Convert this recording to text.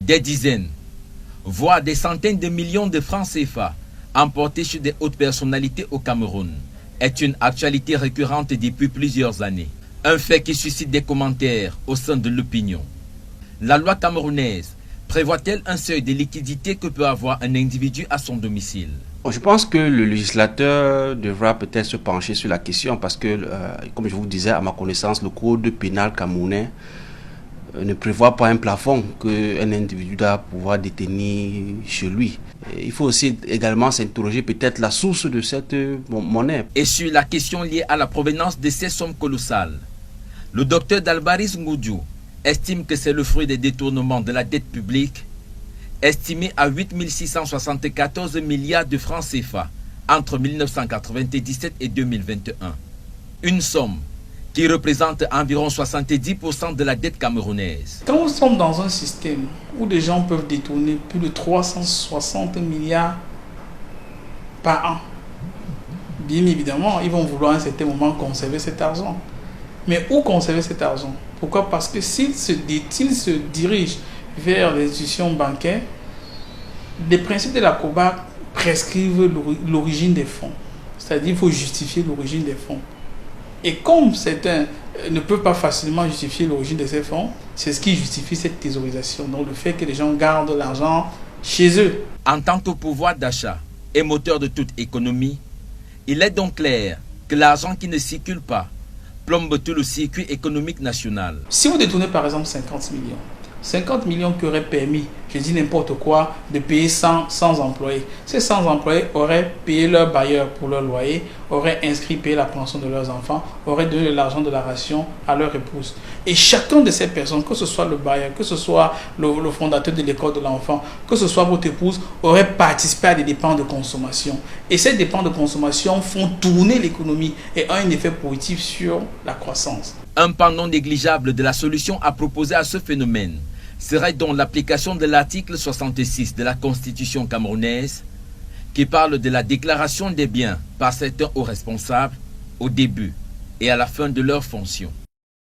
Des dizaines, voire des centaines de millions de francs CFA emportés chez des hautes personnalités au Cameroun est une actualité récurrente depuis plusieurs années. Un fait qui suscite des commentaires au sein de l'opinion. La loi camerounaise prévoit-elle un seuil de liquidité que peut avoir un individu à son domicile? Je pense que le législateur devra peut-être se pencher sur la question parce que, comme je vous disais, à ma connaissance, le code pénal camerounais ne prévoit pas un plafond qu'un individu doit pouvoir détenir chez lui. Il faut aussi également s'interroger peut-être la source de cette monnaie. Et sur la question liée à la provenance de ces sommes colossales, le docteur Dalbaris Ngoudjou estime que c'est le fruit des détournements de la dette publique, estimé à 8 674 milliards de francs CFA entre 1997 et 2021. Une somme qui représente environ 70% de la dette camerounaise. Quand nous sommes dans un système où des gens peuvent détourner plus de 360 milliards par an, bien évidemment, ils vont vouloir à un certain moment conserver cet argent. Mais où conserver cet argent? Pourquoi? Parce que s'ils se dirigent vers les institutions bancaires, les principes de la COBAC prescrivent l'origine des fonds. C'est-à-dire qu'il faut justifier l'origine des fonds. Et comme certains ne peuvent pas facilement justifier l'origine de ces fonds, c'est ce qui justifie cette thésaurisation. Donc le fait que les gens gardent l'argent chez eux. En tant que pouvoir d'achat et moteur de toute économie, il est donc clair que l'argent qui ne circule pas plombe tout le circuit économique national. Si vous détournez par exemple 50 millions qui auraient permis, je dis n'importe quoi, de payer 100 employés. Ces 100 employés auraient payé leur bailleur pour leur loyer, auraient inscrit payer la pension de leurs enfants, auraient donné de l'argent de la ration à leur épouse. Et chacun de ces personnes, que ce soit le bailleur, que ce soit le fondateur de l'école de l'enfant, que ce soit votre épouse, aurait participé à des dépenses de consommation. Et ces dépenses de consommation font tourner l'économie et ont un effet positif sur la croissance. Un pan non négligeable de la solution à proposer à ce phénomène serait donc l'application de l'article 66 de la Constitution camerounaise qui parle de la déclaration des biens par certains hauts responsables au début et à la fin de leur fonction.